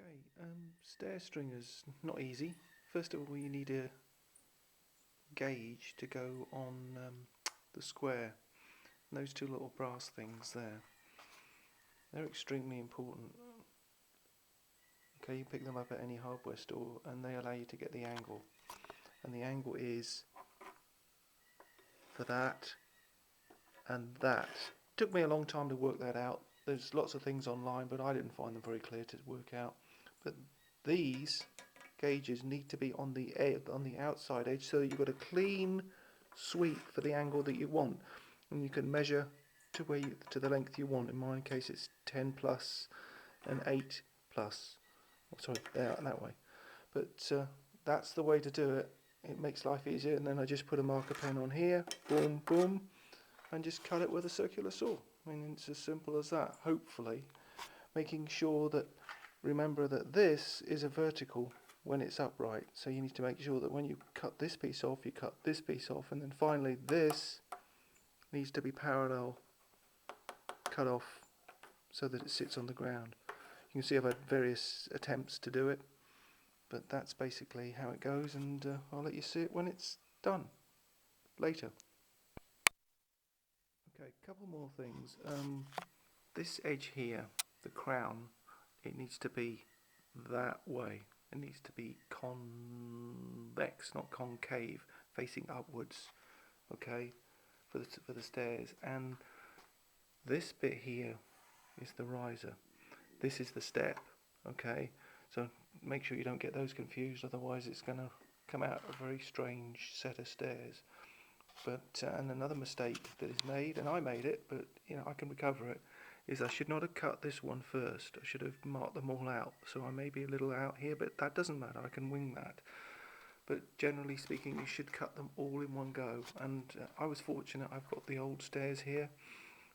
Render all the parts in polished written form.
Okay, stair stringers, not easy. First of all, you need a gauge to go on the square. And those two little brass things there, they're extremely important. Okay, you pick them up at any hardware store and they allow you to get the angle. And the angle is for that and that. It took me a long time to work that out. There's lots of things online, but I didn't find them very clear to work out. But these gauges need to be on the outside edge, so that you've got a clean sweep for the angle that you want, and you can measure to the length you want. In my case, it's 10 plus and 8 plus. Oh, sorry, that way. But that's the way to do it. It makes life easier. And then I just put a marker pen on here, boom, boom, and just cut it with a circular saw. I mean, it's as simple as that. Hopefully, making sure that, remember that this is a vertical when it's upright, so you need to make sure that when you cut this piece off, you cut this piece off, and then finally this needs to be parallel cut off so that it sits on the ground. You can see I've had various attempts to do it, but that's basically how it goes, and I'll let you see it when it's done later. Okay, a couple more things. This edge here, the crown, it needs to be that way. It needs to be convex, not concave, facing upwards. Okay, for the stairs. And this bit here is the riser. This is the step. Okay, so make sure you don't get those confused. Otherwise, it's going to come out a very strange set of stairs. But and another mistake that is made, and I made it, but you know I can recover it, is I should not have cut this one first. I should have marked them all out. So I may be a little out here, but that doesn't matter. I can wing that. But generally speaking, you should cut them all in one go. And I was fortunate. I've got the old stairs here,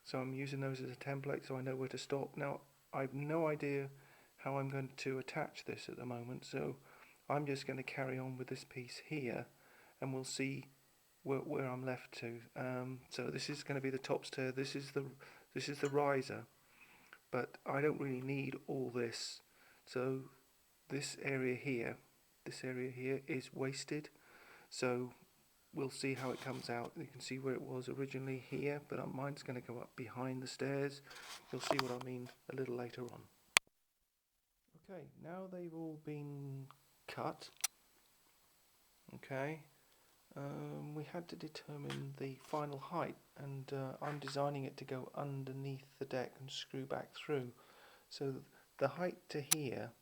so I'm using those as a template, so I know where to stop. Now I've no idea how I'm going to attach this at the moment, so I'm just going to carry on with this piece here, and we'll see where I'm left to. So this is going to be the top stair. This is the riser, but I don't really need all this. So this area here is wasted. So we'll see how it comes out. You can see where it was originally here, but mine's going to go up behind the stairs. You'll see what I mean a little later on. Okay, now they've all been cut. Okay. We had to determine the final height, and I'm designing it to go underneath the deck and screw back through. So the height to here,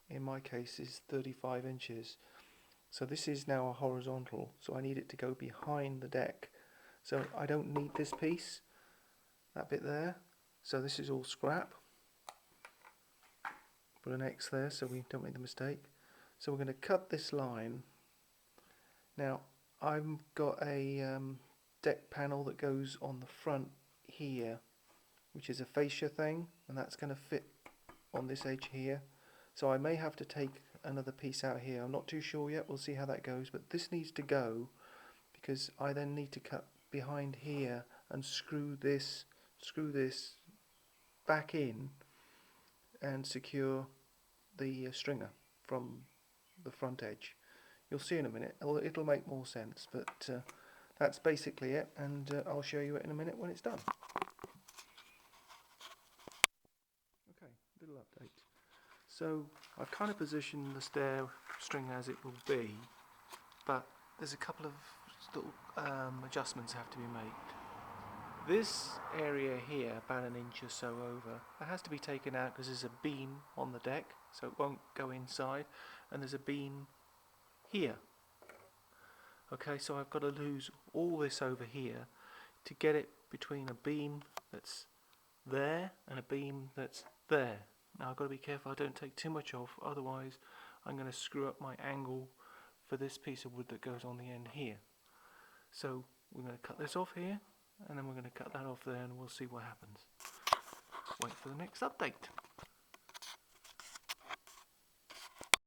in my case, is 35 inches. So this is now a horizontal, so I need it to go behind the deck. So I don't need this piece, that bit there. So this is all scrap. Put an X there so we don't make the mistake. So we're going to cut this line. Now I've got a deck panel that goes on the front here, which is a fascia thing, and that's going to fit on this edge here. So I may have to take another piece out here. I'm not too sure yet. We'll see how that goes, but this needs to go because I then need to cut behind here and screw this back in and secure the stringer from the front edge. You'll see in a minute. It'll make more sense, but that's basically it, and I'll show you it in a minute when it's done. Okay, little update. So I've kind of positioned the stair string as it will be, but there's a couple of little adjustments have to be made. This area here, about an inch or so over, that has to be taken out because there's a beam on the deck, so it won't go inside, and there's a beam here. Okay, so I've got to lose all this over here to get it between a beam that's there and a beam that's there. Now I've got to be careful I don't take too much off, otherwise I'm going to screw up my angle for this piece of wood that goes on the end here. So we're going to cut this off here, and then we're going to cut that off there, and we'll see what happens. Wait for the next update.